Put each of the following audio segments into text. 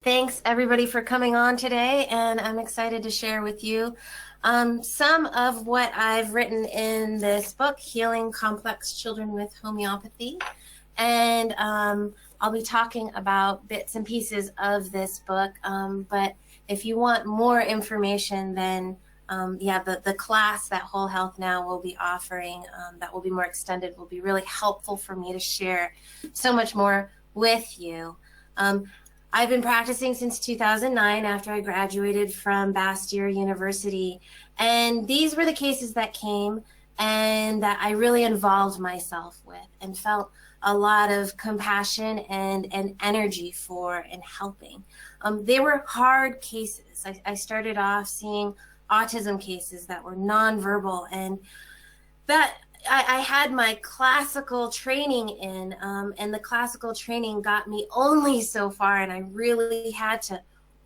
Thanks everybody for coming on today, and I'm excited to share with you some of what I've written in this book, Healing Complex Children with Homeopathy. And I'll be talking about bits and pieces of this book, but if you want more information, then the class that Whole Health Now will be offering that will be more extended will be really helpful for me to share so much more with you. I've been practicing since 2009 after I graduated from Bastyr University, and these were the cases that came and that I really involved myself with and felt a lot of compassion and energy for and helping. They were hard cases. I started off seeing autism cases that were nonverbal, and that I had my classical training in, and the classical training got me only so far, and I really had to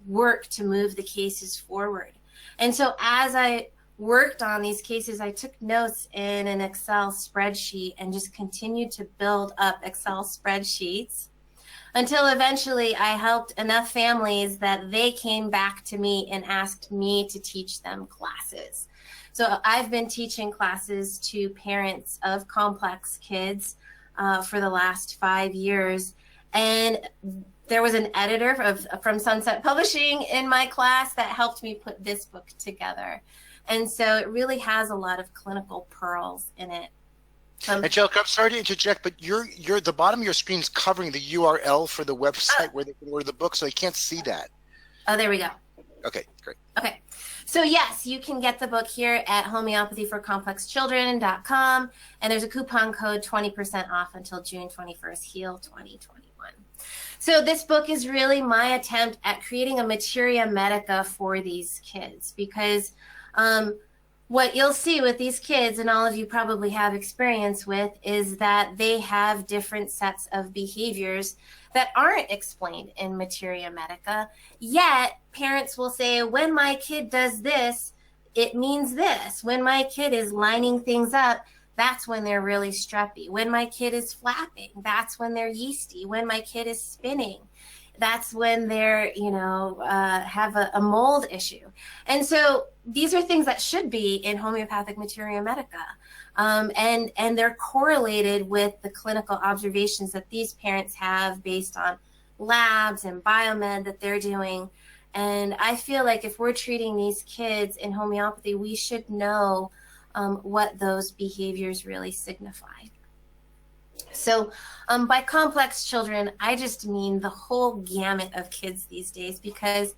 work to move the cases forward. And so as I worked on these cases, I took notes in an Excel spreadsheet and just continued to build up Excel spreadsheets until eventually I helped enough families that they came back to me and asked me to teach them classes. So I've been teaching classes to parents of complex kids for the last 5 years. And there was an editor from Sunset Publishing in my class that helped me put this book together. And so it really has a lot of clinical pearls in it. Angelica, I'm sorry to interject, but the bottom of your screen is covering the URL for the website where they can order the book, so they can't see that. Oh, there we go. Okay, great. Okay. So yes, you can get the book here at homeopathyforcomplexchildren.com, and there's a coupon code 20% off until June 21st, HEAL 2021. So this book is really my attempt at creating a materia medica for these kids, because what you'll see with these kids, and all of you probably have experience with, is that they have different sets of behaviors that aren't explained in materia medica. Yet parents will say, when my kid does this, it means this. When my kid is lining things up, that's when they're really streppy. When my kid is flapping, that's when they're yeasty. When my kid is spinning, that's when they're, have a mold issue. And so these are things that should be in homeopathic materia medica. And they're correlated with the clinical observations that these parents have based on labs and biomed that they're doing. And I feel like if we're treating these kids in homeopathy, we should know what those behaviors really signify. So by complex children, I just mean the whole gamut of kids these days, because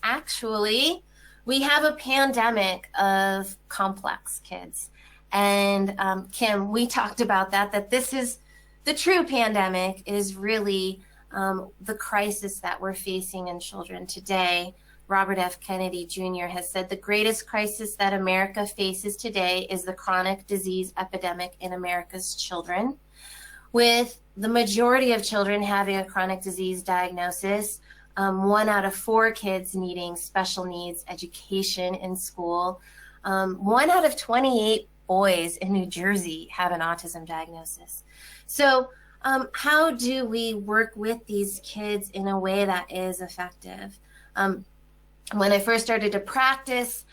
actually we have a pandemic of complex kids. And Kim, we talked about that this is the true pandemic, is really the crisis that we're facing in children today. Robert F. Kennedy Jr. has said the greatest crisis that America faces today is the chronic disease epidemic in America's children, with the majority of children having a chronic disease diagnosis, 1 out of 4 kids needing special needs education in school, 1 out of 28 boys in New Jersey have an autism diagnosis. So how do we work with these kids in a way that is effective? When I first started to practice,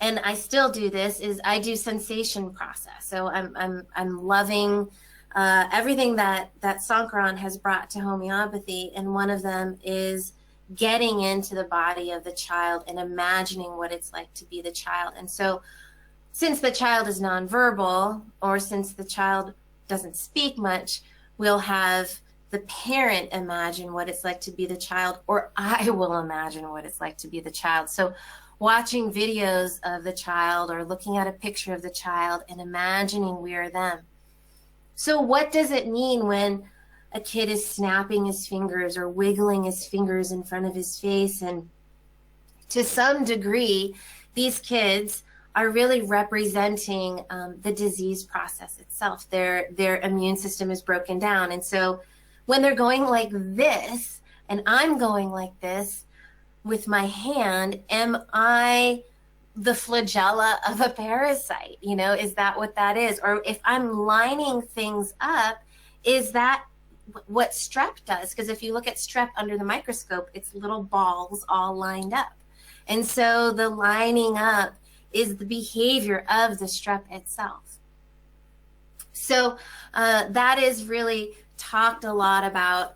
and I still do this, is I do sensation process. So I'm loving everything that Sankaran has brought to homeopathy, and one of them is getting into the body of the child and imagining what it's like to be the child. And so since the child is nonverbal, or since the child doesn't speak much, we'll have the parent imagine what it's like to be the child, or I will imagine what it's like to be the child. So watching videos of the child or looking at a picture of the child and imagining we are them. So what does it mean when a kid is snapping his fingers or wiggling his fingers in front of his face? And to some degree, these kids are really representing the disease process itself. Their immune system is broken down. And so when they're going like this, and I'm going like this with my hand, am I the flagella of a parasite? Is that what that is? Or if I'm lining things up, is that what strep does, because if you look at strep under the microscope, it's little balls all lined up. And so the lining up is the behavior of the strep itself. So that is really talked a lot about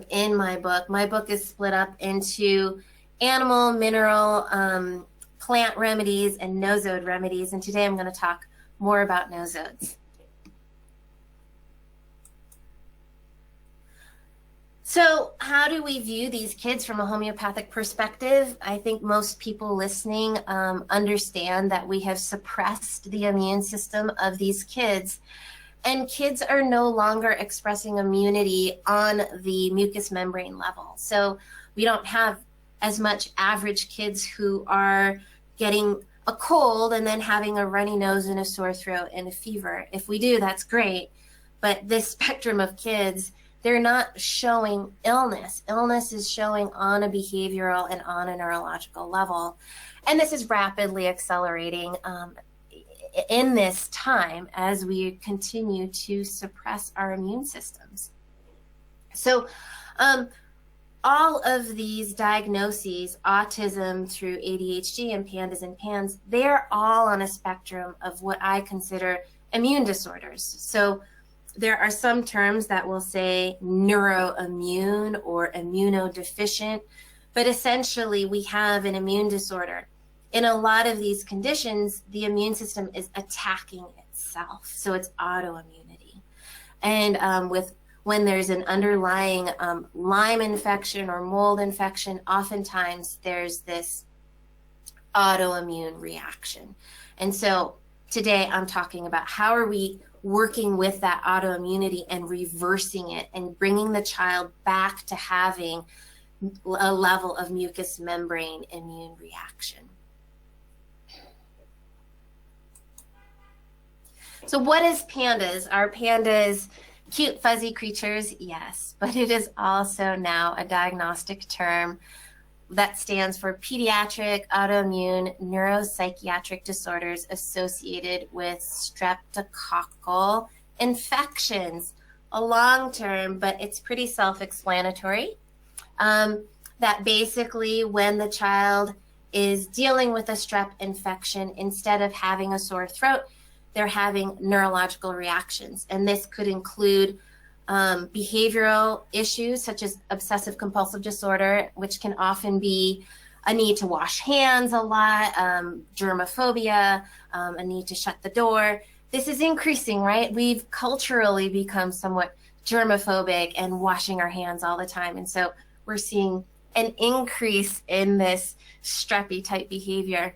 in my book. My book is split up into animal, mineral, plant remedies, and nosode remedies. And today I'm going to talk more about nosodes. So how do we view these kids from a homeopathic perspective? I think most people listening understand that we have suppressed the immune system of these kids, and kids are no longer expressing immunity on the mucous membrane level. So we don't have as much average kids who are getting a cold and then having a runny nose and a sore throat and a fever. If we do, that's great. But this spectrum of kids, they're not showing illness. Illness is showing on a behavioral and on a neurological level. And this is rapidly accelerating in this time as we continue to suppress our immune systems. So all of these diagnoses, autism through ADHD and PANDAS and PANS, they're all on a spectrum of what I consider immune disorders. So there are some terms that will say neuroimmune or immunodeficient, but essentially we have an immune disorder. In a lot of these conditions, the immune system is attacking itself, so it's autoimmunity. And when there's an underlying Lyme infection or mold infection, oftentimes there's this autoimmune reaction. And so today I'm talking about how are we working with that autoimmunity and reversing it and bringing the child back to having a level of mucous membrane immune reaction. So what is PANDAS? Are PANDAS cute, fuzzy creatures? Yes, but it is also now a diagnostic term that stands for pediatric autoimmune neuropsychiatric disorders associated with streptococcal infections. A long term, but it's pretty self-explanatory. That basically when the child is dealing with a strep infection, instead of having a sore throat, they're having neurological reactions. And this could include behavioral issues such as obsessive compulsive disorder, which can often be a need to wash hands a lot, germophobia, a need to shut the door. This is increasing, right? We've culturally become somewhat germophobic and washing our hands all the time. And so we're seeing an increase in this streppy type behavior.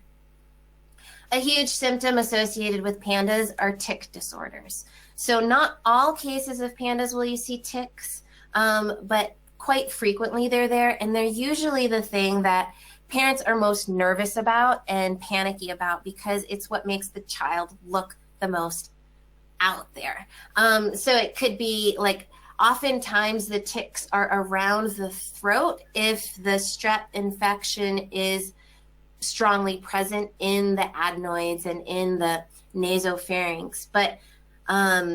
A huge symptom associated with PANDAS are tic disorders. So not all cases of PANDAS will you see tics, but quite frequently they're there, and they're usually the thing that parents are most nervous about and panicky about because it's what makes the child look the most out there. So it could be like oftentimes the tics are around the throat if the strep infection is strongly present in the adenoids and in the nasopharynx. But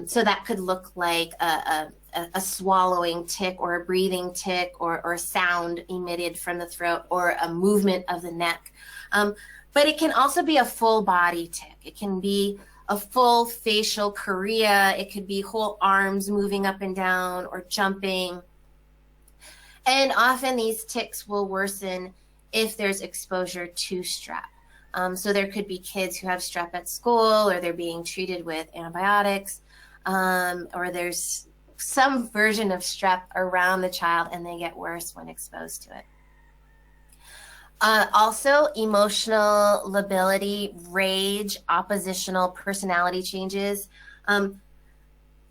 so that could look like a swallowing tic or a breathing tic or a sound emitted from the throat or a movement of the neck. But it can also be a full body tic. It can be a full facial chorea. It could be whole arms moving up and down or jumping. And often these tics will worsen if there's exposure to strep. So there could be kids who have strep at school, or they're being treated with antibiotics, or there's some version of strep around the child and they get worse when exposed to it. Also, emotional lability, rage, oppositional personality changes.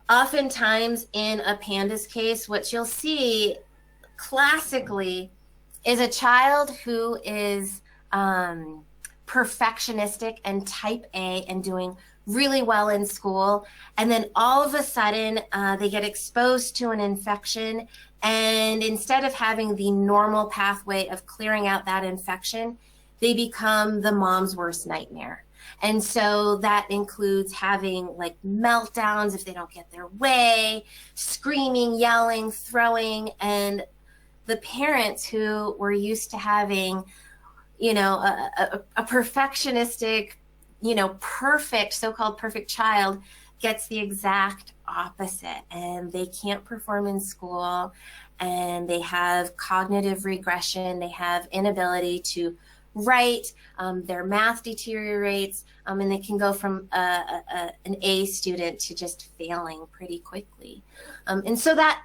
Oftentimes in a PANDAS case, what you'll see classically is a child who is perfectionistic and type A and doing really well in school, and then all of a sudden they get exposed to an infection, and instead of having the normal pathway of clearing out that infection, they become the mom's worst nightmare. And so that includes having like meltdowns if they don't get their way, screaming, yelling, throwing. And the parents who were used to having, you know, a perfectionistic, you know, perfect, so-called perfect child gets the exact opposite, and they can't perform in school, and they have cognitive regression, they have inability to write, their math deteriorates, and they can go from an A student to just failing pretty quickly. And so that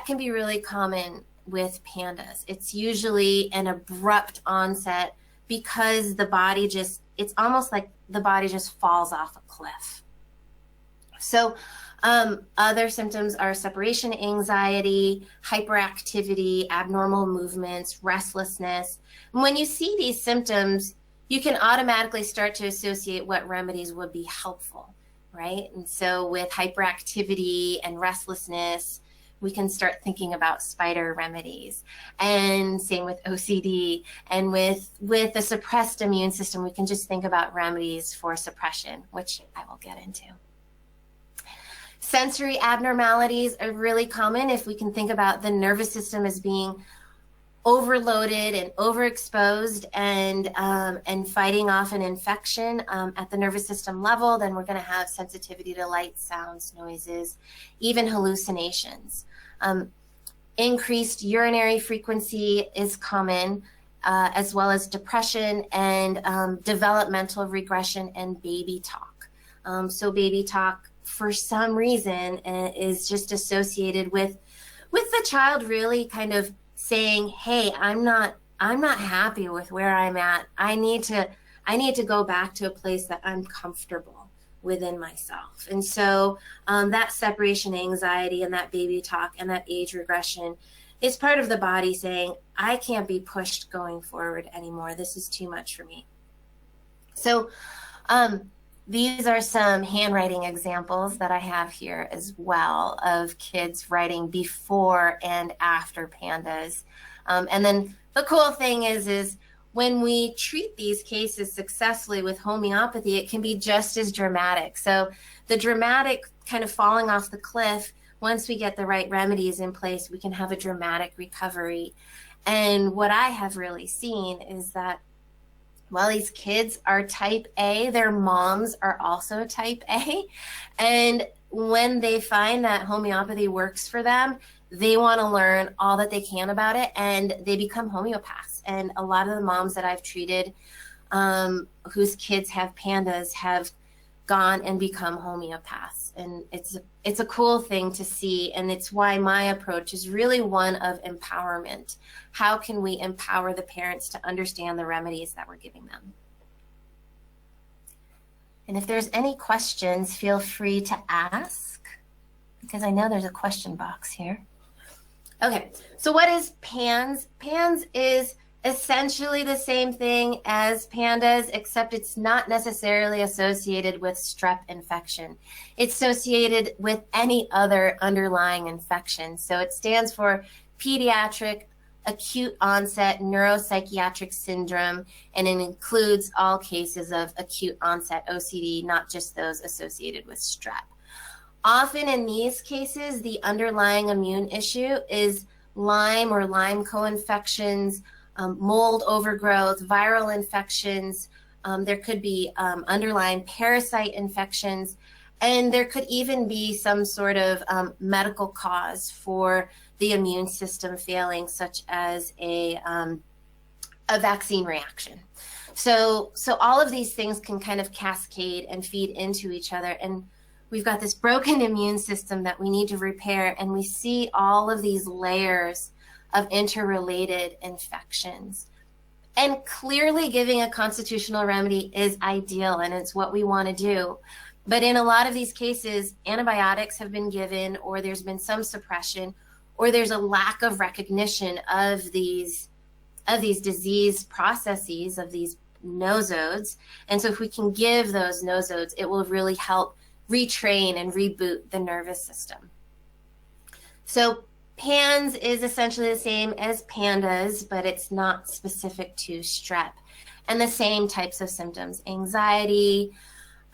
can be really common with PANDAS. It's usually an abrupt onset because the body just, it's almost like the body just falls off a cliff. So other symptoms are separation anxiety, hyperactivity, abnormal movements, restlessness. And when you see these symptoms, you can automatically start to associate what remedies would be helpful, right? And so with hyperactivity and restlessness, we can start thinking about spider remedies. And same with OCD. And with a suppressed immune system, we can just think about remedies for suppression, which I will get into. Sensory abnormalities are really common if we can think about the nervous system as being overloaded and overexposed and fighting off an infection at the nervous system level. Then we're going to have sensitivity to light, sounds, noises, even hallucinations. Increased urinary frequency is common, as well as depression and developmental regression and baby talk. So baby talk, for some reason, is just associated with the child really kind of saying, hey, I'm not happy with where I'm at. I need to go back to a place that I'm comfortable within myself. And so that separation anxiety and that baby talk and that age regression is part of the body saying, I can't be pushed going forward anymore. This is too much for me. So these are some handwriting examples that I have here as well of kids writing before and after PANDAS. And then the cool thing is when we treat these cases successfully with homeopathy, it can be just as dramatic. So the dramatic kind of falling off the cliff, once we get the right remedies in place, we can have a dramatic recovery. And what I have really seen is that while these kids are type A, their moms are also type A. And when they find that homeopathy works for them, they want to learn all that they can about it, and they become homeopaths. And a lot of the moms that I've treated whose kids have PANDAS have gone and become homeopaths. And it's a cool thing to see, and it's why my approach is really one of empowerment. How can we empower the parents to understand the remedies that we're giving them? And if there's any questions, feel free to ask, because I know there's a question box here. Okay, so what is PANS? PANS is essentially the same thing as PANDAS, except it's not necessarily associated with strep infection. It's associated with any other underlying infection. So it stands for pediatric acute onset neuropsychiatric syndrome, and it includes all cases of acute onset OCD, not just those associated with strep. Often in these cases, the underlying immune issue is Lyme or Lyme co-infections, mold overgrowth, viral infections. There could be underlying parasite infections, and there could even be some sort of medical cause for the immune system failing, such as a vaccine reaction. So all of these things can kind of cascade and feed into each other, and we've got this broken immune system that we need to repair, and we see all of these layers of interrelated infections. And clearly giving a constitutional remedy is ideal, and it's what we want to do. But in a lot of these cases, antibiotics have been given, or there's been some suppression, or there's a lack of recognition of these disease processes, of these nosodes. And so if we can give those nosodes, it will really help retrain and reboot the nervous system. So PANS is essentially the same as PANDAS, but it's not specific to strep. and the same types of symptoms: anxiety,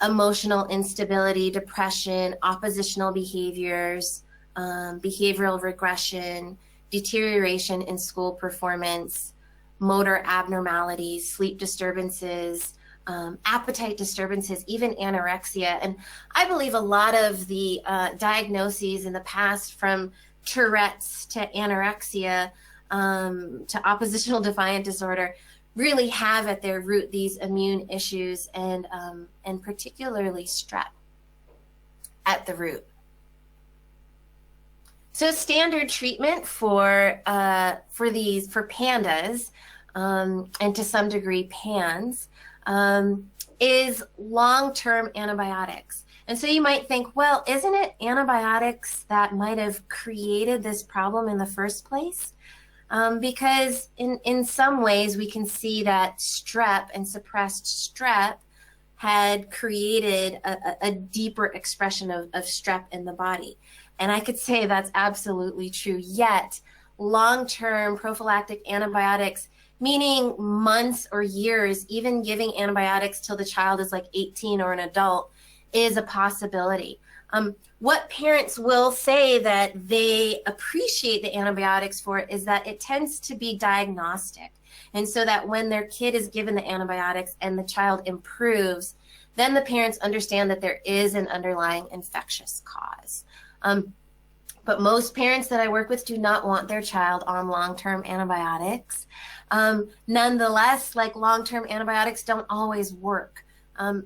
emotional instability, depression, oppositional behaviors, behavioral regression, deterioration in school performance, motor abnormalities, sleep disturbances, appetite disturbances, even anorexia. And I believe a lot of the diagnoses in the past, from Tourette's to anorexia to oppositional defiant disorder, really have at their root these immune issues, and particularly strep at the root. So standard treatment for PANDAS and to some degree PANS is long-term antibiotics. And so you might think, well, isn't it antibiotics that might have created this problem in the first place? Because in some ways we can see that strep and suppressed strep had created a deeper expression of strep in the body. And I could say that's absolutely true. Yet long-term prophylactic antibiotics, meaning months or years, even giving antibiotics till the child is like 18 or an adult, is a possibility. What parents will say that they appreciate the antibiotics for is that it tends to be diagnostic. And so that when their kid is given the antibiotics and the child improves, then the parents understand that there is an underlying infectious cause. But most parents that I work with do not want their child on long-term antibiotics. Nonetheless, like, long-term antibiotics don't always work.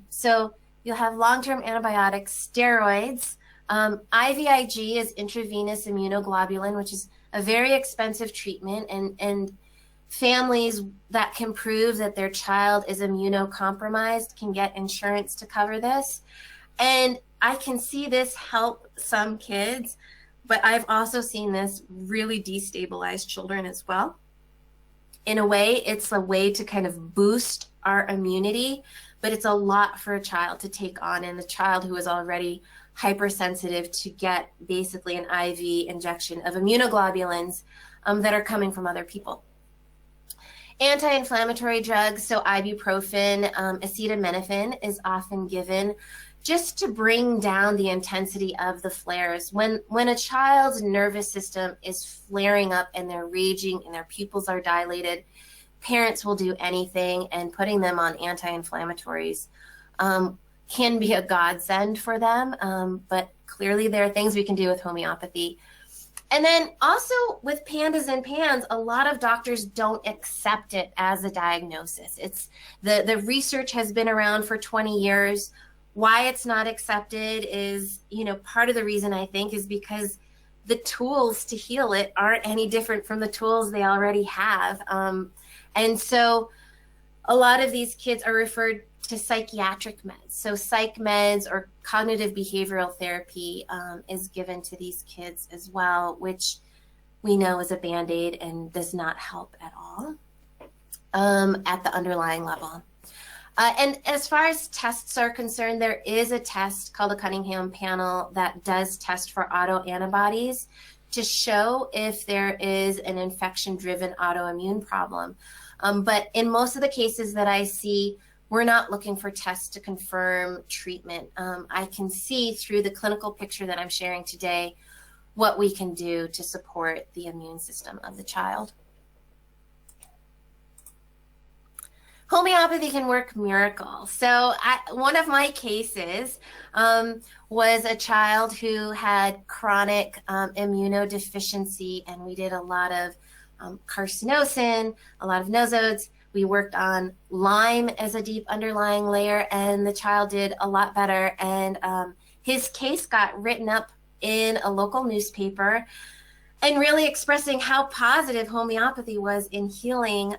So you'll have long-term antibiotics, steroids. IVIG is intravenous immunoglobulin, which is a very expensive treatment, and families that can prove that their child is immunocompromised can get insurance to cover this. And I can see this help some kids, but I've also seen this really destabilize children as well. In a way, it's a way to kind of boost our immunity, but it's a lot for a child to take on, and a child who is already hypersensitive to get basically an IV injection of immunoglobulins that are coming from other people. Anti-inflammatory drugs, so ibuprofen, acetaminophen is often given just to bring down the intensity of the flares. When a child's nervous system is flaring up and they're raging and their pupils are dilated, parents will do anything, and putting them on anti-inflammatories can be a godsend for them, but clearly there are things we can do with homeopathy. And then also with PANDAS and PANS, a lot of doctors don't accept it as a diagnosis. It's the research has been around for 20 years. Why it's not accepted is, part of the reason, I think, is because the tools to heal it aren't any different from the tools they already have. And so a lot of these kids are referred to psychiatric meds. So psych meds or cognitive behavioral therapy is given to these kids as well, which we know is a Band-Aid and does not help at all at the underlying level. And as far as tests are concerned, there is a test called the Cunningham panel that does test for autoantibodies to show if there is an infection-driven autoimmune problem. But in most of the cases that I see, we're not looking for tests to confirm treatment. I can see through the clinical picture that I'm sharing today what we can do to support the immune system of the child. Homeopathy can work miracles. So one of my cases was a child who had chronic immunodeficiency, and we did a lot of carcinosin, a lot of nosodes. We worked on Lyme as a deep underlying layer, and the child did a lot better. And his case got written up in a local newspaper, and really expressing how positive homeopathy was in healing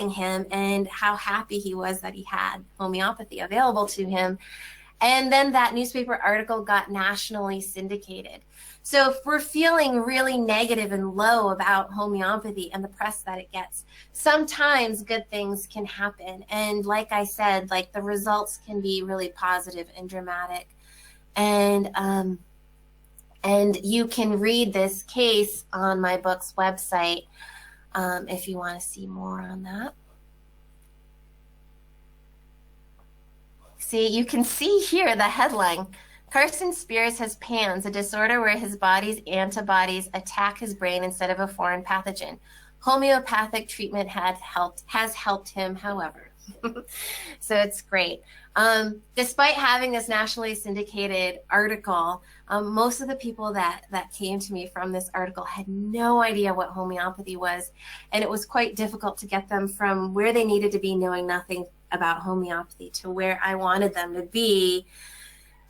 him, and how happy he was that he had homeopathy available to him. And then that newspaper article got nationally syndicated. So if we're feeling really negative and low about homeopathy and the press that it gets, sometimes good things can happen. And like I said, like, the results can be really positive and dramatic. And you can read this case on my book's website if you want to see more on that. See, you can see here the headline. Carson Spears has PANDAS, a disorder where his body's antibodies attack his brain instead of a foreign pathogen. Homeopathic treatment has helped him, however. So it's great. Despite having this nationally syndicated article, most of the people that came to me from this article had no idea what homeopathy was, and it was quite difficult to get them from where they needed to be knowing nothing about homeopathy to where I wanted them to be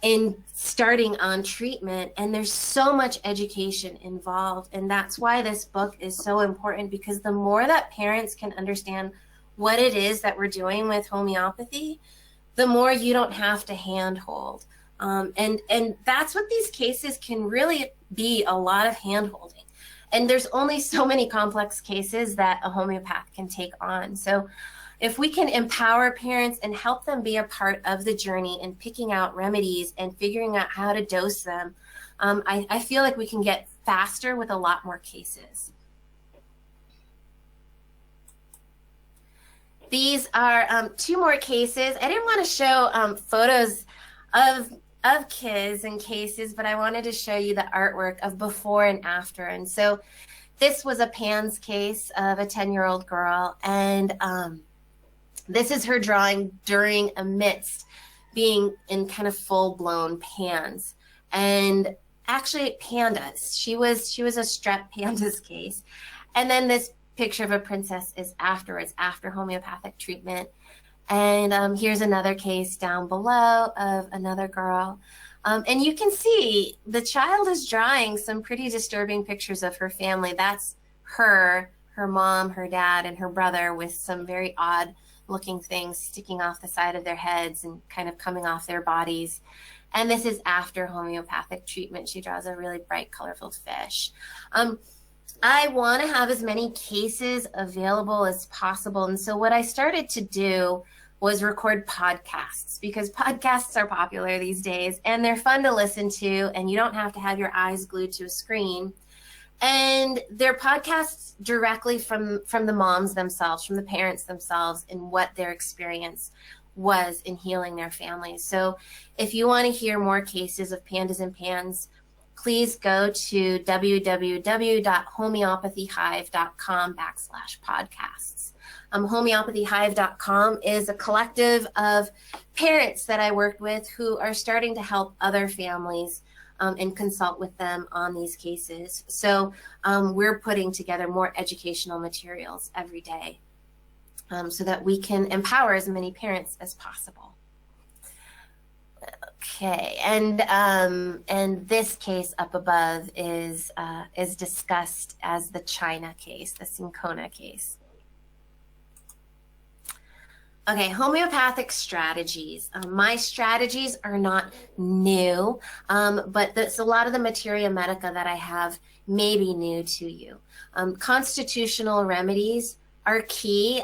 in starting on treatment. And there's so much education involved, and that's why this book is so important, because the more that parents can understand what it is that we're doing with homeopathy, the more you don't have to handhold. And that's what these cases can really be, a lot of handholding. And there's only so many complex cases that a homeopath can take on. So if we can empower parents and help them be a part of the journey in picking out remedies and figuring out how to dose them, I feel like we can get faster with a lot more cases. These are 2 more cases. I didn't want to show photos of kids and cases, but I wanted to show you the artwork of before and after. And so this was a PANDAS case of a 10-year-old girl, and this is her drawing during amidst being in kind of full-blown PANDAS. And actually PANDAS, she was a strep PANDAS case. And then this picture of a princess is afterwards, after homeopathic treatment. And here's another case down below of another girl. And you can see the child is drawing some pretty disturbing pictures of her family. That's her mom, her dad, and her brother with some very odd looking things sticking off the side of their heads and kind of coming off their bodies. And this is after homeopathic treatment. She draws a really bright, colorful fish. I want to have as many cases available as possible. And so what I started to do was record podcasts, because podcasts are popular these days and they're fun to listen to, and you don't have to have your eyes glued to a screen. And they're podcasts directly from the moms themselves, from the parents themselves, and what their experience was in healing their families. So if you want to hear more cases of PANDAS and PANS, please go to www.homeopathyhive.com/podcasts. Homeopathyhive.com is a collective of parents that I worked with who are starting to help other families and consult with them on these cases. So we're putting together more educational materials every day so that we can empower as many parents as possible. Okay, and this case up above is discussed as the China case, the Cinchona case. Okay, homeopathic strategies. My strategies are not new, but a lot of the materia medica that I have may be new to you. Constitutional remedies are key.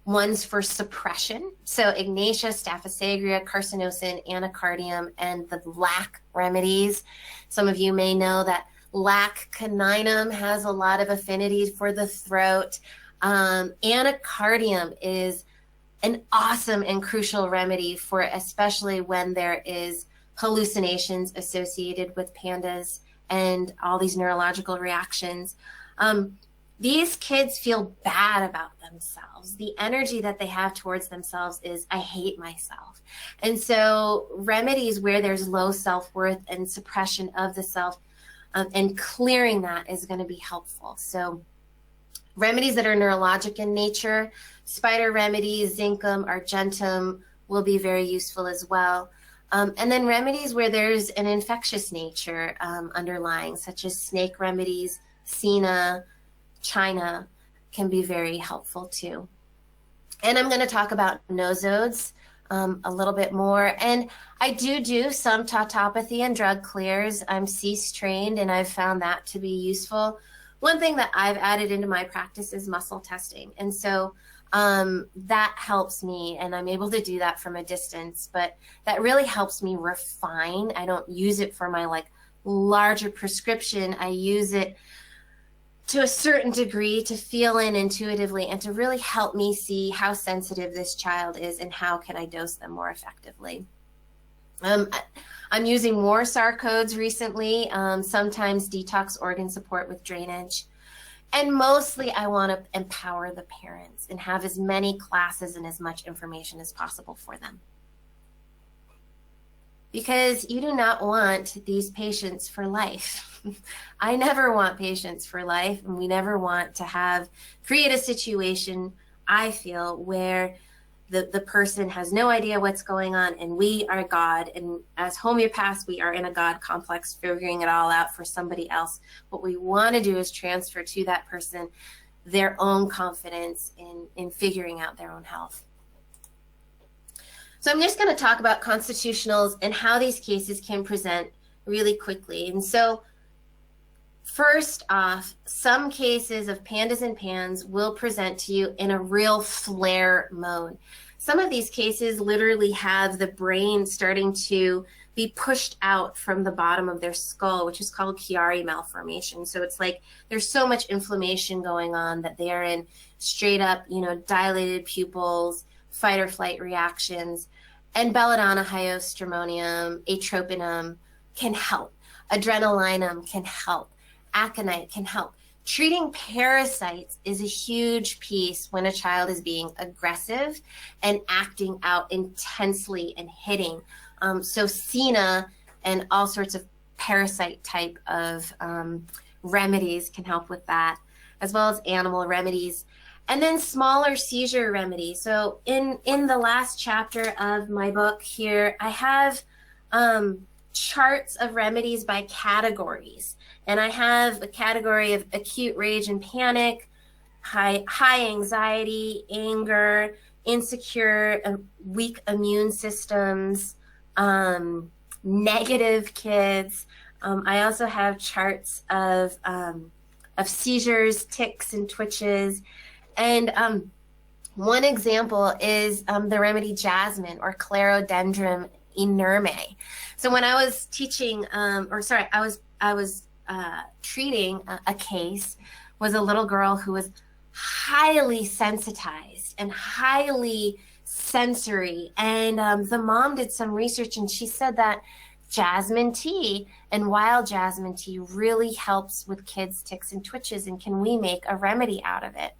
Ones for suppression. So Ignatia, Staphysagria, Carcinosin, Anacardium, and the lac remedies. Some of you may know that lac caninum has a lot of affinity for the throat. Anacardium is an awesome and crucial remedy for especially when there is hallucinations associated with PANDAS and all these neurological reactions. These kids feel bad about themselves. The energy that they have towards themselves is, I hate myself. And so remedies where there's low self-worth and suppression of the self and clearing that is going to be helpful. So remedies that are neurologic in nature, spider remedies, zinc,um, argentum will be very useful as well. And then remedies where there's an infectious nature underlying, such as snake remedies, Sina, China, can be very helpful too. And I'm going to talk about nosodes a little bit more. And I do some tautopathy and drug clears. I'm cease trained, and I've found that to be useful. One thing that I've added into my practice is muscle testing. And so that helps me, and I'm able to do that from a distance, but that really helps me refine. I don't use it for my like larger prescription. I use it to a certain degree, to feel in intuitively and to really help me see how sensitive this child is and how can I dose them more effectively. I'm using more SAR codes recently, sometimes detox organ support with drainage. And mostly I want to empower the parents and have as many classes and as much information as possible for them. Because you do not want these patients for life. I never want patients for life, and we never want to create a situation, I feel, where the person has no idea what's going on and we are God. And as homeopaths, we are in a God complex, figuring it all out for somebody else. What we want to do is transfer to that person their own confidence in figuring out their own health. So I'm just going to talk about constitutionals and how these cases can present really quickly. And so first off, some cases of PANDAS and PANS will present to you in a real flare mode. Some of these cases literally have the brain starting to be pushed out from the bottom of their skull, which is called Chiari malformation. So it's like there's so much inflammation going on that they are in straight up, dilated pupils, fight or flight reactions. And belladonna, hyostramonium, atropinum can help. Adrenalinum can help. Aconite can help. Treating parasites is a huge piece when a child is being aggressive and acting out intensely and hitting. So SENA and all sorts of parasite type of remedies can help with that, as well as animal remedies. And then smaller seizure remedies. So in the last chapter of my book here, I have charts of remedies by categories. And I have a category of acute rage and panic, high anxiety, anger, insecure, weak immune systems, negative kids. I also have charts of seizures, tics, and twitches. And one example is the remedy jasmine or Clerodendron inerme. So when I was teaching, I was treating a case, was a little girl who was highly sensitized and highly sensory. And the mom did some research and she said that jasmine tea and wild jasmine tea really helps with kids' tics and twitches, and can we make a remedy out of it?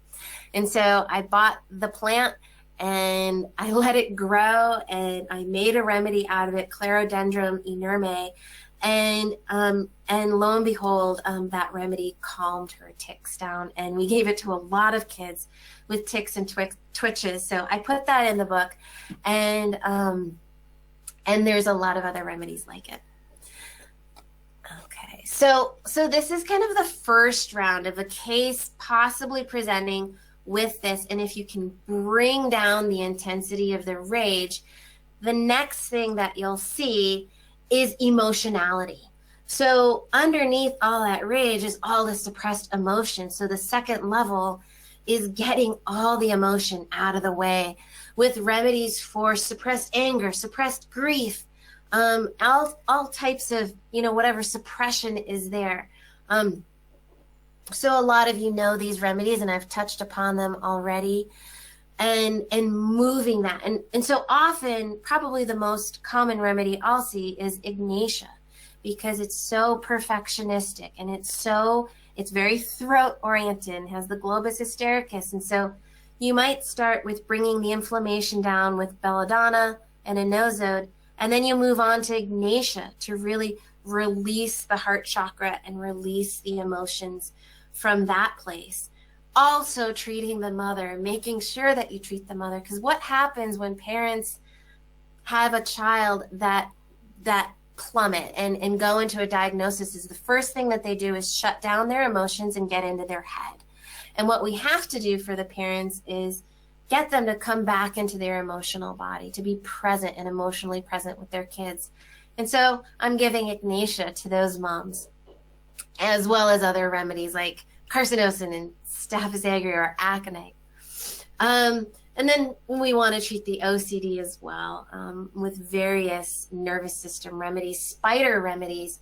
And so I bought the plant and I let it grow and I made a remedy out of it, Clerodendron inerme. And lo and behold, that remedy calmed her tics down, and we gave it to a lot of kids with tics and twitches. So I put that in the book, and there's a lot of other remedies like it. Okay, so this is kind of the first round of a case possibly presenting with this, and if you can bring down the intensity of the rage, the next thing that you'll see is emotionality. So underneath all that rage is all the suppressed emotion. So the second level is getting all the emotion out of the way with remedies for suppressed anger, suppressed grief, all types of, whatever suppression is there. So a lot of you know these remedies, and I've touched upon them already. And moving that. And so often, probably the most common remedy I'll see is Ignatia, because it's so perfectionistic and it's very throat oriented and has the globus hystericus. And so you might start with bringing the inflammation down with belladonna and a nosode, and then you move on to Ignatia to really release the heart chakra and release the emotions from that place. Also treating the mother, making sure that you treat the mother, because what happens when parents have a child that plummet and go into a diagnosis is the first thing that they do is shut down their emotions and get into their head. And what we have to do for the parents is get them to come back into their emotional body, to be present and emotionally present with their kids. And so I'm giving Ignatia to those moms, as well as other remedies like carcinosin and Staphylococcus aureus or aconite. And then we want to treat the OCD as well with various nervous system remedies. Spider remedies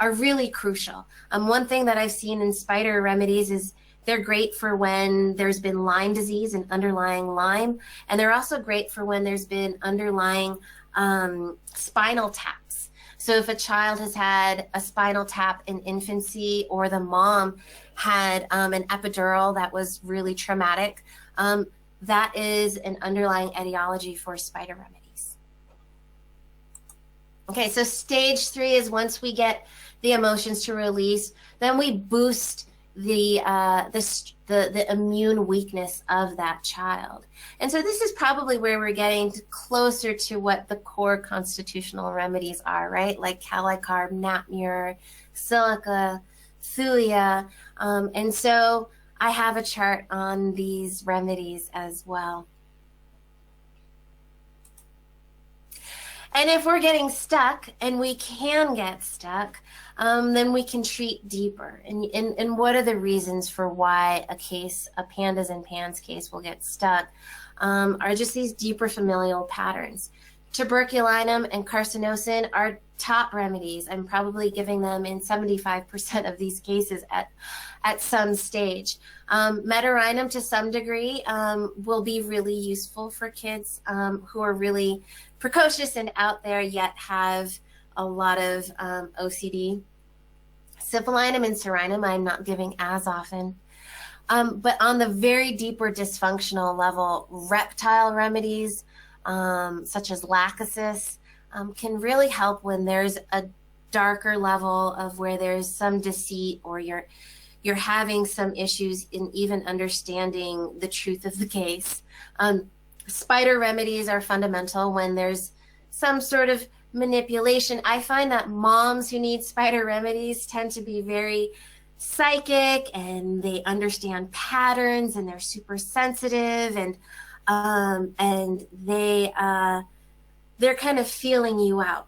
are really crucial. One thing that I've seen in spider remedies is they're great for when there's been Lyme disease and underlying Lyme, and they're also great for when there's been underlying spinal taps. So if a child has had a spinal tap in infancy, or the mom had an epidural that was really traumatic, that is an underlying etiology for spider remedies. Okay, so stage 3 is once we get the emotions to release, then we boost the immune weakness of that child. And so this is probably where we're getting closer to what the core constitutional remedies are, right? Like calicarb, napmure, silica, thuya. And so I have a chart on these remedies as well. And if we're getting stuck, and we can get stuck, then we can treat deeper. And what are the reasons for why a PANDAS and PANS case will get stuck are just these deeper familial patterns. Tuberculinum and carcinosin are top remedies. I'm probably giving them in 75% of these cases at some stage. Metarhinum to some degree will be really useful for kids who are really precocious and out there yet have a lot of OCD. Cipalinum and serinum I'm not giving as often. But on the very deeper dysfunctional level, reptile remedies such as lachesis can really help when there's a darker level of where there's some deceit, or you're having some issues in even understanding the truth of the case. Spider remedies are fundamental when there's some sort of manipulation. I find that moms who need spider remedies tend to be very psychic, and they understand patterns, and they're super sensitive, and they're kind of feeling you out.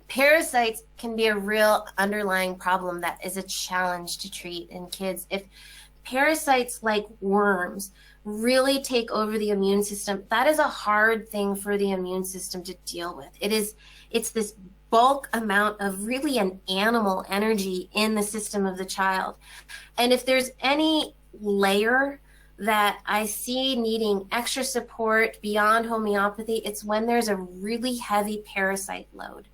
Parasites can be a real underlying problem that is a challenge to treat in kids. If parasites like worms really take over the immune system, that is a hard thing for the immune system to deal with. It's this bulk amount of really an animal energy in the system of the child. And if there's any layer that I see needing extra support beyond homeopathy, it's when there's a really heavy parasite load.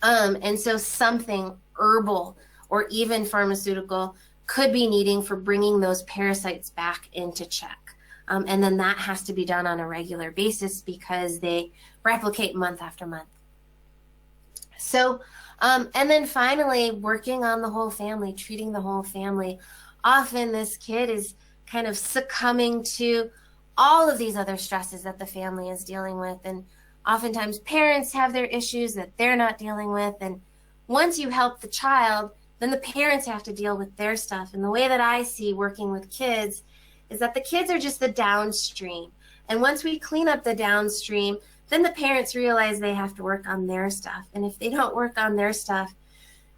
And so something herbal or even pharmaceutical could be needing for bringing those parasites back into check. And then that has to be done on a regular basis because they replicate month after month. So, and then finally, working on the whole family, treating the whole family. Often this kid is kind of succumbing to all of these other stresses that the family is dealing with. And oftentimes parents have their issues that they're not dealing with. And once you help the child, then the parents have to deal with their stuff. And the way that I see working with kids is that the kids are just the downstream. And once we clean up the downstream, then the parents realize they have to work on their stuff. And if they don't work on their stuff,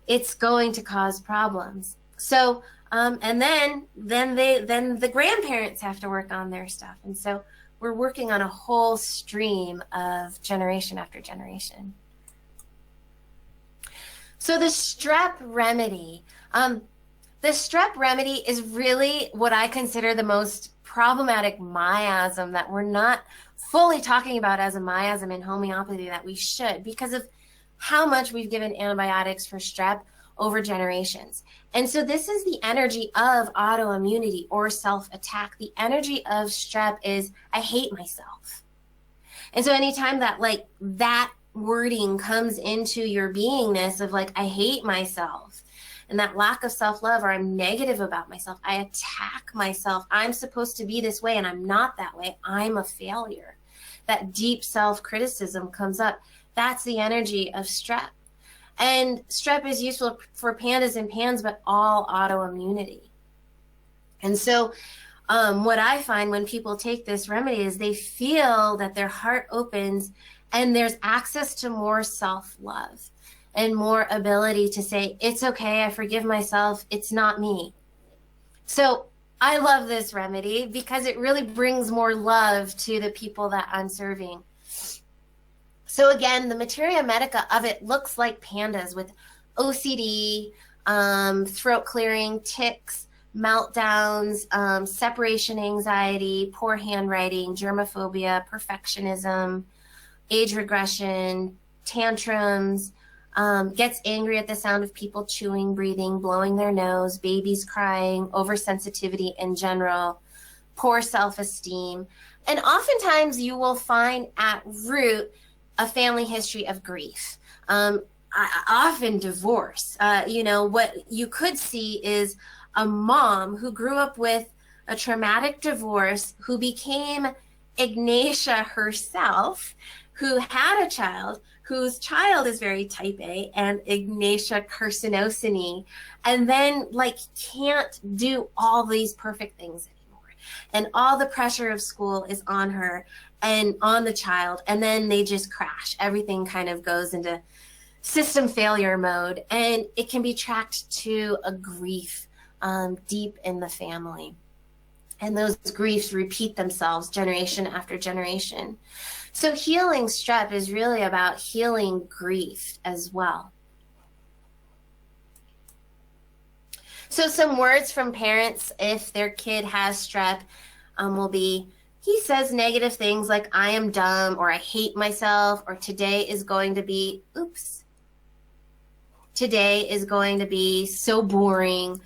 it's going to cause problems. So, and then the grandparents have to work on their stuff. And so we're working on a whole stream of generation after generation. So the strep remedy, is really what I consider the most problematic miasm that we're not fully talking about as a miasm in homeopathy that we should, because of how much we've given antibiotics for strep over generations. And so this is the energy of autoimmunity or self-attack. The energy of strep is, I hate myself. And so anytime that that wording comes into your beingness of I hate myself, and that lack of self-love, or I'm negative about myself, I attack myself, I'm supposed to be this way and I'm not that way, I'm a failure. That deep self-criticism comes up. That's the energy of strep. And strep is useful for PANDAS and PANS, but all autoimmunity. And so what I find when people take this remedy is they feel that their heart opens and there's access to more self-love and more ability to say, it's okay, I forgive myself, it's not me. So I love this remedy because it really brings more love to the people that I'm serving. So again, the materia medica of it looks like PANDAS with OCD, throat clearing, tics, meltdowns, separation anxiety, poor handwriting, germophobia, perfectionism, age regression, tantrums, gets angry at the sound of people chewing, breathing, blowing their nose, babies crying, oversensitivity in general, poor self-esteem. And oftentimes you will find at root a family history of grief. Often divorce. What you could see is a mom who grew up with a traumatic divorce, who became Ignatia herself, who had a child, whose child is very type A and Ignatia carcinosine, and then can't do all these perfect things anymore. And all the pressure of school is on her and on the child, and then they just crash. Everything kind of goes into system failure mode, and it can be tracked to a grief deep in the family. And those griefs repeat themselves generation after generation. So healing strep is really about healing grief as well. So some words from parents if their kid has strep will be, he says negative things like, I am dumb, or I hate myself, or today is going to be, today is going to be so boring.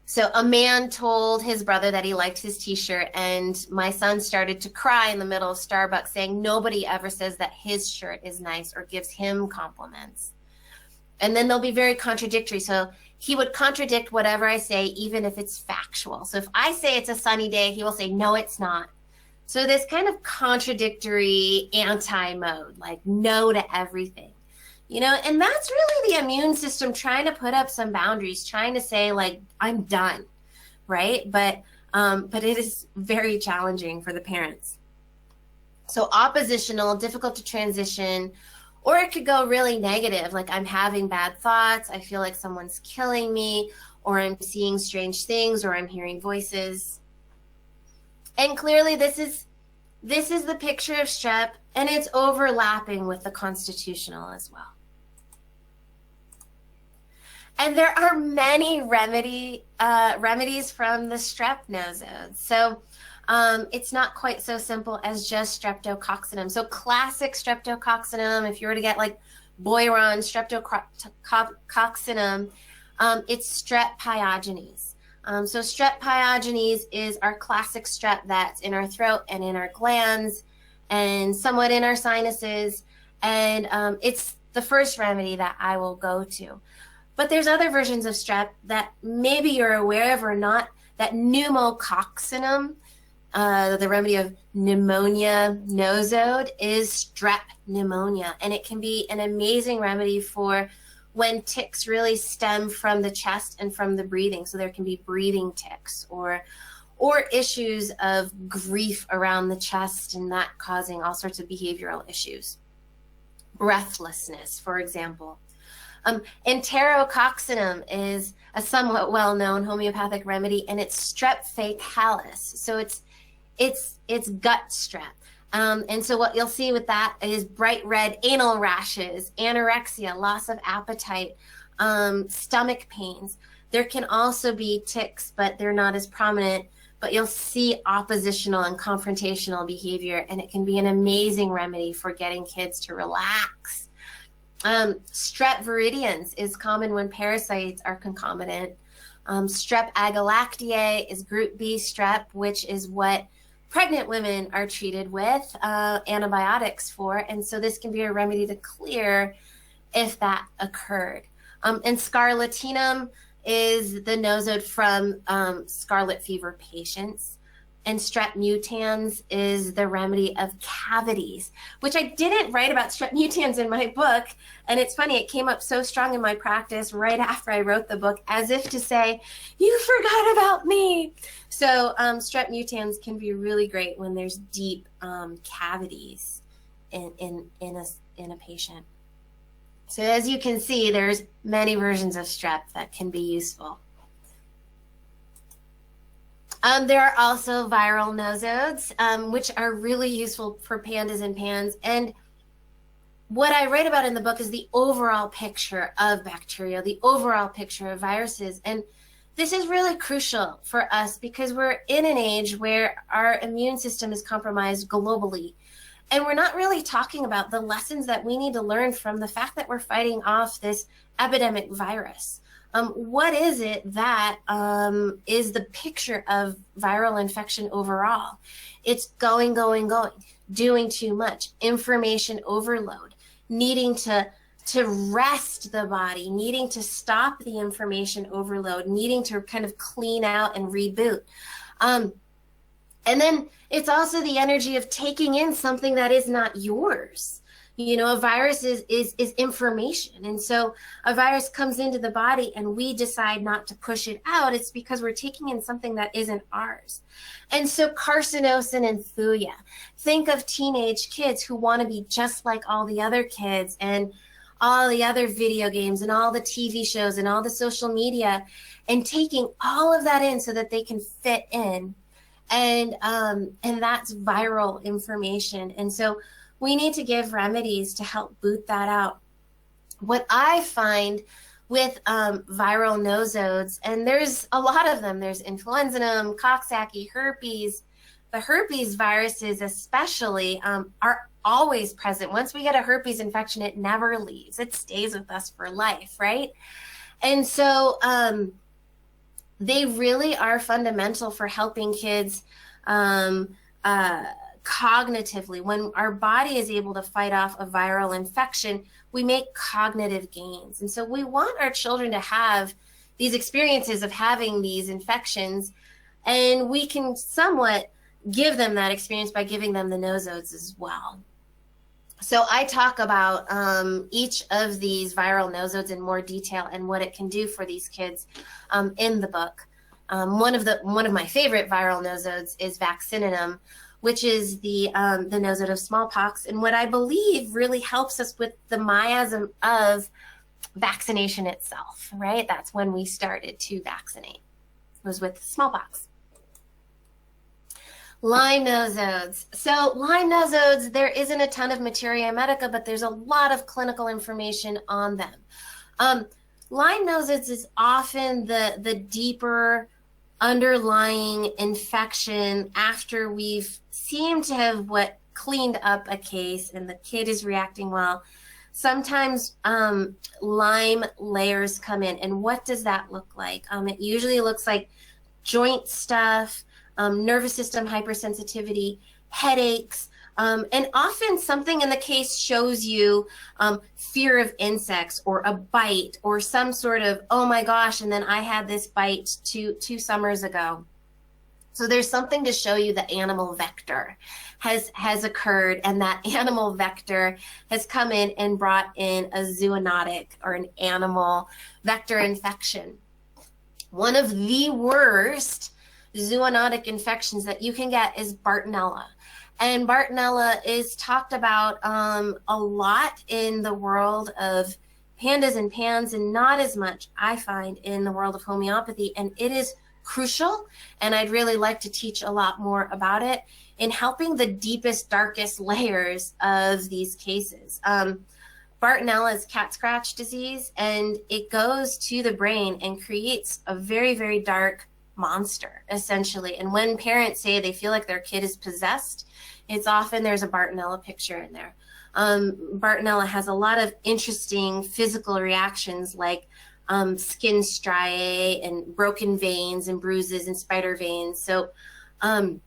So a man told his brother that he liked his t-shirt, and my son started to cry in the middle of Starbucks saying nobody ever says that his shirt is nice or gives him compliments. And then they'll be very contradictory. So he would contradict whatever I say, even if it's factual. So if I say it's a sunny day, he will say, no, it's not. So this kind of contradictory anti-mode, like no to everything. And that's really the immune system trying to put up some boundaries, trying to say I'm done, right? But it is very challenging for the parents. So oppositional, difficult to transition, or it could go really negative, like I'm having bad thoughts, I feel like someone's killing me, or I'm seeing strange things, or I'm hearing voices. And clearly this is the picture of strep, and it's overlapping with the constitutional as well. And there are many remedies from the strep nosodes. So it's not quite so simple as just streptococcinum. So classic streptococcinum, if you were to get Boiron streptococcinum, it's strep pyogenes. So strep pyogenes is our classic strep that's in our throat and in our glands and somewhat in our sinuses. And it's the first remedy that I will go to. But there's other versions of strep that maybe you're aware of or not. That pneumococcinum, the remedy of pneumonia nosode, is strep pneumonia. And it can be an amazing remedy for when tics really stem from the chest and from the breathing. So there can be breathing tics or issues of grief around the chest, and that causing all sorts of behavioral issues. Breathlessness, for example. Enterococcinum is a somewhat well-known homeopathic remedy, and it's strep fatalis. So it's gut strep. And so what you'll see with that is bright red anal rashes, anorexia, loss of appetite, stomach pains. There can also be tics, but they're not as prominent, but you'll see oppositional and confrontational behavior, and it can be an amazing remedy for getting kids to relax. Strep viridans is common when parasites are concomitant. Strep agalactiae is group B strep, which is what pregnant women are treated with antibiotics for. And so this can be a remedy to clear if that occurred. And scarlatinum is the nosode from scarlet fever patients. And strep mutans is the remedy of cavities, which I didn't write about strep mutans in my book. And it's funny, it came up so strong in my practice right after I wrote the book, as if to say, you forgot about me. So strep mutans can be really great when there's deep cavities in a patient. So as you can see, there's many versions of strep that can be useful. There are also viral nosodes, which are really useful for pandas and pans. And what I write about in the book is the overall picture of bacteria, the overall picture of viruses. And this is really crucial for us because we're in an age where our immune system is compromised globally. And we're not really talking about the lessons that we need to learn from the fact that we're fighting off this epidemic virus. What is it that is the picture of viral infection overall? It's going, doing too much, information overload, needing to rest the body, needing to stop the information overload, needing to kind of clean out and reboot. And then it's also the energy of taking in something that is not yours. You know, a virus is information. And so a virus comes into the body and we decide not to push it out. It's because we're taking in something that isn't ours. And so carcinosin and thuya. Think of teenage kids who want to be just like all the other kids and all the other video games and all the TV shows and all the social media and taking all of that in so that they can fit in. And that's viral information. And so we need to give remedies to help boot that out. What I find with viral nosodes, and there's a lot of them, there's influenza, Coxsackie, herpes. The herpes viruses especially are always present. Once we get a herpes infection, it never leaves. It stays with us for life, right? And so they really are fundamental for helping kids cognitively. When our body is able to fight off a viral infection, we make cognitive gains. And so we want our children to have these experiences of having these infections, and we can somewhat give them that experience by giving them the nosodes as well. So I talk about each of these viral nosodes in more detail and what it can do for these kids in the book. One of my favorite viral nosodes is vaccininum, which is the nosode of smallpox, and what I believe really helps us with the miasm of vaccination itself, right? That's when we started to vaccinate, was with smallpox. Lyme nosodes. So Lyme nosodes, there isn't a ton of materia medica, but there's a lot of clinical information on them. Lyme nosodes is often the deeper underlying infection after we've seemed to have cleaned up a case and the kid is reacting well. Sometimes Lyme layers come in, and what does that look like? It usually looks like joint stuff, nervous system hypersensitivity, headaches, and often something in the case shows you fear of insects or a bite or some sort of, oh my gosh, and then I had this bite two summers ago. So there's something to show you the animal vector has occurred, and that animal vector has come in and brought in a zoonotic or an animal vector infection. One of the worst zoonotic infections that you can get is Bartonella. And Bartonella is talked about a lot in the world of pandas and pans, and not as much, I find, in the world of homeopathy. And it is crucial, and I'd really like to teach a lot more about it in helping the deepest, darkest layers of these cases. Bartonella is cat scratch disease, and it goes to the brain and creates a very, very dark monster, essentially. And when parents say they feel like their kid is possessed, it's often there's a Bartonella picture in there. Bartonella has a lot of interesting physical reactions like skin striae and broken veins and bruises and spider veins. So I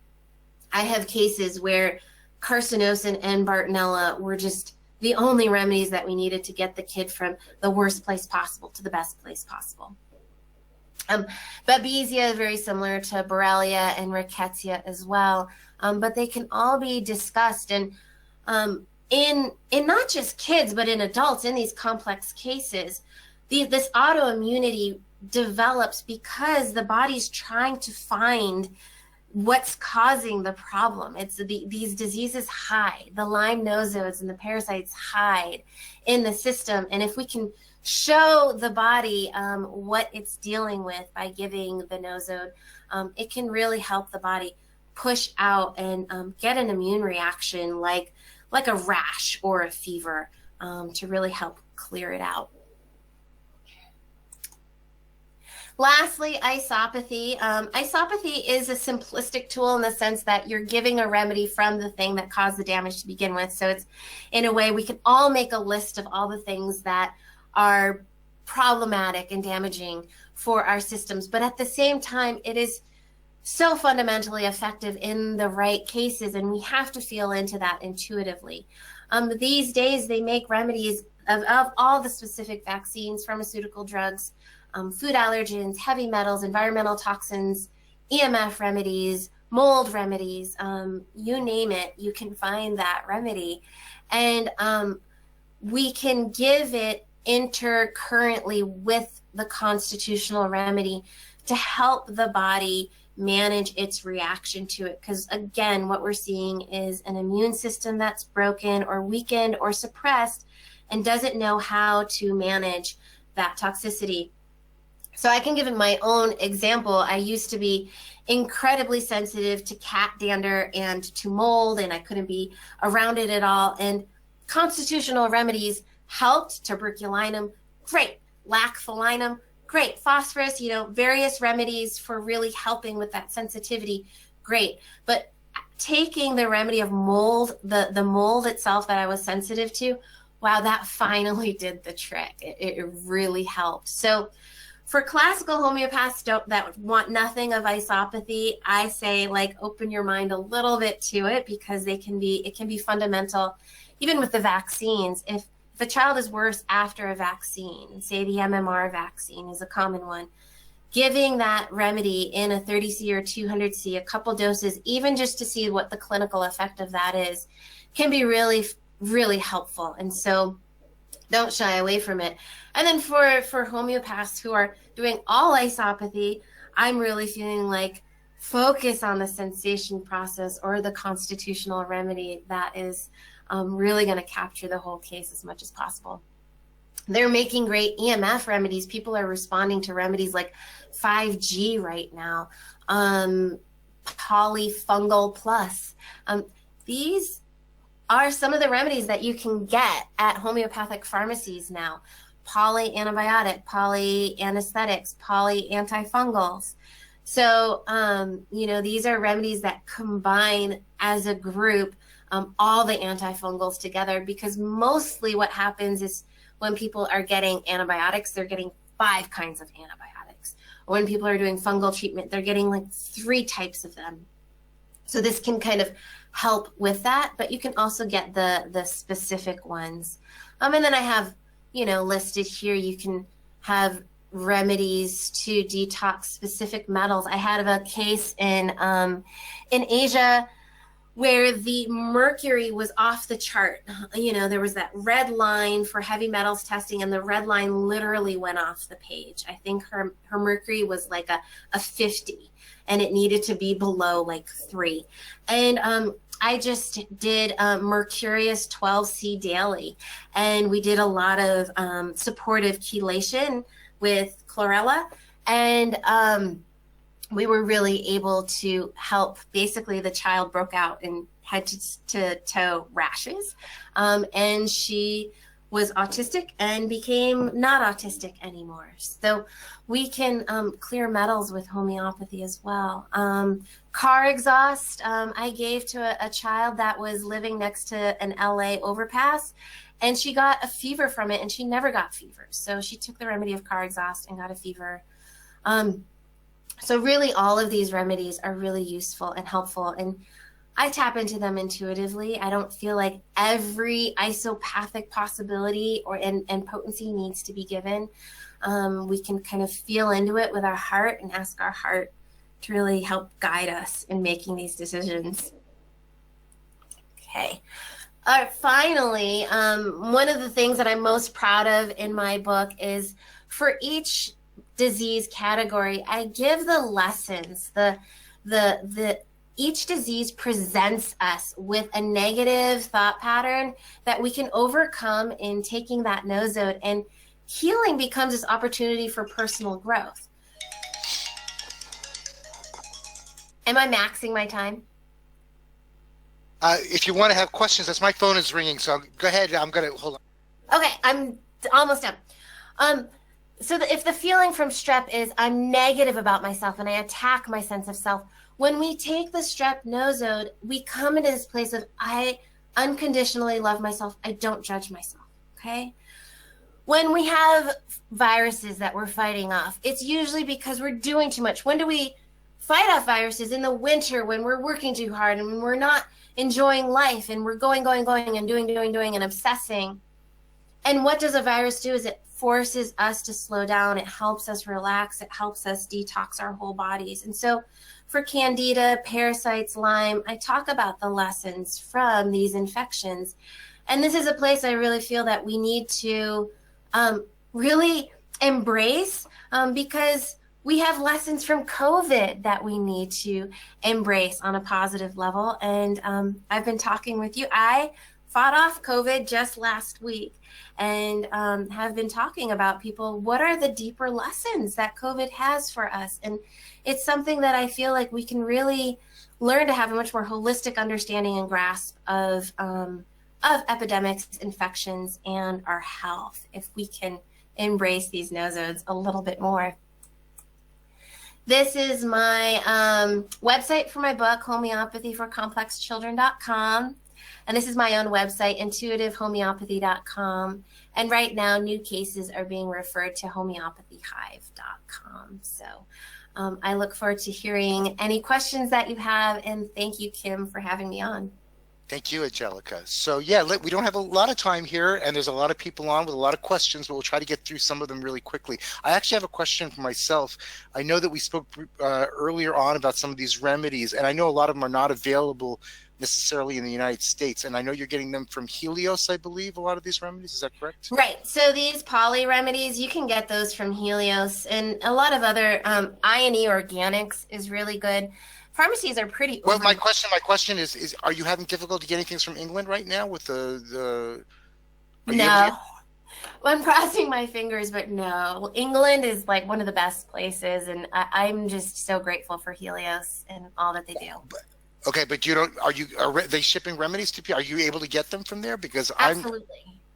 have cases where carcinosin and Bartonella were just the only remedies that we needed to get the kid from the worst place possible to the best place possible. Babesia is very similar to Borrelia and Rickettsia as well, but they can all be discussed. And in not just kids, but in adults in these complex cases, this autoimmunity develops because the body's trying to find what's causing the problem. It's these diseases hide, the Lyme nosodes and the parasites hide in the system. And if we can show the body what it's dealing with by giving the nosode, it can really help the body push out and get an immune reaction like a rash or a fever to really help clear it out. Lastly, isopathy. Isopathy is a simplistic tool in the sense that you're giving a remedy from the thing that caused the damage to begin with. So it's, in a way, we can all make a list of all the things that are problematic and damaging for our systems. But at the same time, it is so fundamentally effective in the right cases, and we have to feel into that intuitively. These days, they make remedies of all the specific vaccines, pharmaceutical drugs, food allergens, heavy metals, environmental toxins, EMF remedies, mold remedies, you name it, you can find that remedy. And we can give it intercurrently with the constitutional remedy to help the body manage its reaction to it. Because again, what we're seeing is an immune system that's broken or weakened or suppressed and doesn't know how to manage that toxicity. So I can give in my own example. I used to be incredibly sensitive to cat dander and to mold, and I couldn't be around it at all. And constitutional remedies helped. Tuberculinum, great. Lactholinum, great. Phosphorus, various remedies for really helping with that sensitivity, great. But taking the remedy of mold, the mold itself that I was sensitive to, wow, that finally did the trick. It really helped. So for classical homeopaths that want nothing of isopathy, I say, open your mind a little bit to it, because it can be fundamental, even with the vaccines. If a child is worse after a vaccine, say the MMR vaccine is a common one, giving that remedy in a 30C or 200C, a couple doses, even just to see what the clinical effect of that is, can be really, really helpful. And so don't shy away from it. And then for homeopaths who are doing all isopathy, I'm really feeling like focus on the sensation process or the constitutional remedy that is really going to capture the whole case as much as possible. They're making great EMF remedies. People are responding to remedies like 5G right now, polyfungal plus. These are some of the remedies that you can get at homeopathic pharmacies now. Polyantibiotic, polyanesthetics, polyantifungals. So, these are remedies that combine as a group all the antifungals together, because mostly what happens is when people are getting antibiotics, they're getting 5 kinds of antibiotics. Or when people are doing fungal treatment, they're getting 3 types of them. So this can kind of help with that, but you can also get the specific ones. And then I have, listed here, you can have remedies to detox specific metals. I had a case in Asia where the mercury was off the chart. There was that red line for heavy metals testing, and the red line literally went off the page. I think her mercury was like a 50, and it needed to be below 3. And I just did Mercurius 12C daily, and we did a lot of supportive chelation with chlorella, and we were really able to help. Basically, the child broke out and head to toe rashes, and she was autistic and became not autistic anymore. So we can clear metals with homeopathy as well. Car exhaust, I gave to a child that was living next to an LA overpass, and she got a fever from it, and she never got fevers. So she took the remedy of car exhaust and got a fever. So really all of these remedies are really useful and helpful, and I tap into them intuitively. I don't feel like every isopathic possibility and potency needs to be given. We can kind of feel into it with our heart and ask our heart to really help guide us in making these decisions. Okay. All right, finally, one of the things that I'm most proud of in my book is for each disease category, I give the lessons, the each disease presents us with a negative thought pattern that we can overcome in taking that nosode, and healing becomes this opportunity for personal growth. Am I maxing my time? If you want to have questions, that's my phone is ringing, so go ahead. I'm going to hold on. Okay, I'm almost done. So if the feeling from strep is I'm negative about myself and I attack my sense of self, when we take the strep nosode, we come into this place of I unconditionally love myself. I don't judge myself, okay? When we have viruses that we're fighting off, it's usually because we're doing too much. When do we fight off viruses? In the winter, when we're working too hard and when we're not enjoying life and we're going and doing and obsessing. And what does a virus do is it forces us to slow down. It helps us relax. It helps us detox our whole bodies. And so for Candida, parasites, Lyme, I talk about the lessons from these infections. And this is a place I really feel that we need to really embrace because we have lessons from COVID that we need to embrace on a positive level. And I've been talking with you. I fought off COVID just last week and have been talking about people. What are the deeper lessons that COVID has for us? And it's something that I feel like we can really learn to have a much more holistic understanding and grasp of epidemics, infections, and our health if we can embrace these nosodes a little bit more. This is my website for my book, homeopathyforcomplexchildren.com. And this is my own website, intuitivehomeopathy.com. And right now, new cases are being referred to homeopathyhive.com. So I look forward to hearing any questions that you have. And thank you, Kim, for having me on. Thank you, Angelica. So yeah, we don't have a lot of time here, and there's a lot of people on with a lot of questions, but we'll try to get through some of them really quickly. I actually have a question for myself. I know that we spoke earlier on about some of these remedies, and I know a lot of them are not available necessarily in the United States, and I know you're getting them from Helios, I believe, a lot of these remedies. Is that correct? Right. So these poly remedies, you can get those from Helios, and a lot of other I&E Organics is really good. Pharmacies are pretty. Well, my question is, are you having difficulty getting things from England right now with the? No, well, I'm crossing my fingers, but no. England is like one of the best places, and I'm just so grateful for Helios and all that they do. Okay, but you don't. Are they shipping remedies to people? Are you able to get them from there? Because absolutely.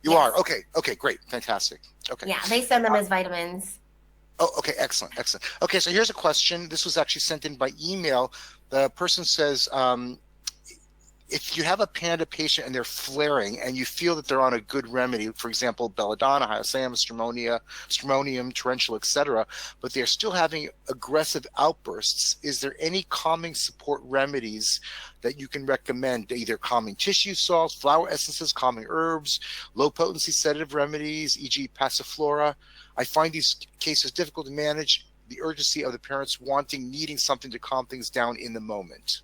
You are. Okay. Okay. Great. Fantastic. Okay. Yeah, they send them as vitamins. Oh, okay. Excellent. Excellent. Okay. So here's a question. This was actually sent in by email. The person says, if you have a PANDA patient and they're flaring and you feel that they're on a good remedy, for example, belladonna, hyoscyamus, stramonium, tarantula, etc., but they're still having aggressive outbursts, is there any calming support remedies that you can recommend? Either calming tissue salts, flower essences, calming herbs, low potency sedative remedies, e.g. passiflora. I find these cases difficult to manage the urgency of the parents needing something to calm things down in the moment.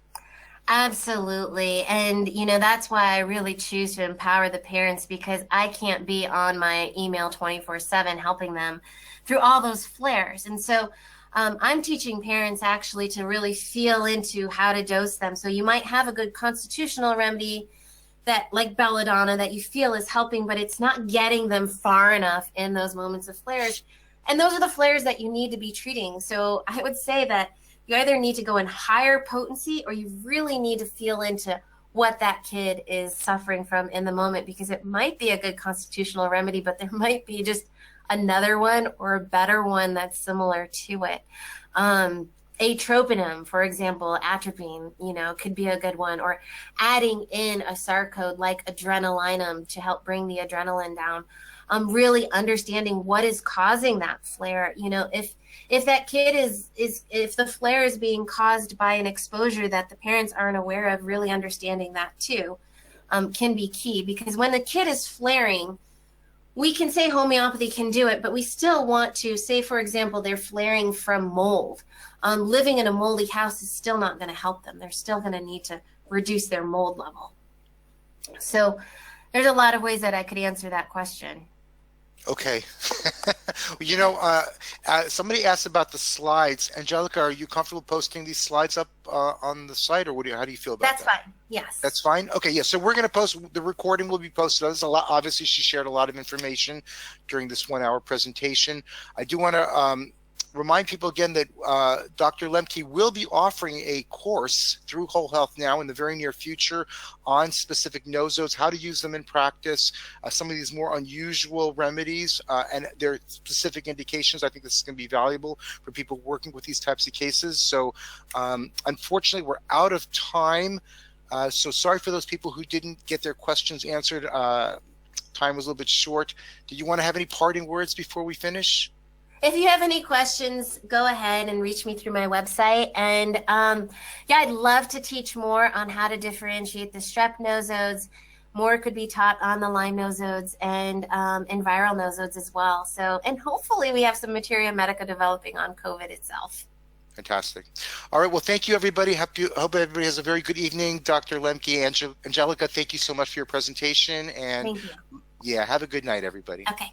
Absolutely. And, that's why I really choose to empower the parents, because I can't be on my email 24/7 helping them through all those flares. And so I'm teaching parents actually to really feel into how to dose them. So you might have a good constitutional remedy that, like belladonna, that you feel is helping, but it's not getting them far enough in those moments of flares. And those are the flares that you need to be treating. So I would say that you either need to go in higher potency, or you really need to feel into what that kid is suffering from in the moment, because it might be a good constitutional remedy, but there might be just another one or a better one that's similar to it. Atropinum, for example, atropine, could be a good one, or adding in a sarcode like adrenalinum to help bring the adrenaline down. Really understanding what is causing that flare. If that kid if the flare is being caused by an exposure that the parents aren't aware of, really understanding that too can be key, because when the kid is flaring, we can say homeopathy can do it, but we still want to say, for example, they're flaring from mold. Living in a moldy house is still not going to help them. They're still going to need to reduce their mold level. So there's a lot of ways that I could answer that question. Okay. You know, somebody asked about the slides. Angelica, are you comfortable posting these slides up on the site, or how do you feel about That's that? fine. Yes. That's fine. Okay, yeah. So we're going to post, the recording will be posted. There's a lot. Obviously, she shared a lot of information during this 1 hour presentation. I do want to remind people again that Dr. Lemke will be offering a course through Whole Health Now in the very near future on specific nosodes, how to use them in practice, some of these more unusual remedies and their specific indications. I think this is going to be valuable for people working with these types of cases. So unfortunately, we're out of time. So sorry for those people who didn't get their questions answered. Time was a little bit short. Do you want to have any parting words before we finish? If you have any questions, go ahead and reach me through my website. And yeah, I'd love to teach more on how to differentiate the strep nosodes. More could be taught on the Lyme nosodes and viral nosodes as well. So, and hopefully we have some materia medica developing on COVID itself. Fantastic. All right. Well, thank you, everybody. Hope everybody has a very good evening. Dr. Lemke, Angelica, thank you so much for your presentation. And Thank you. yeah, have a good night, everybody. Okay.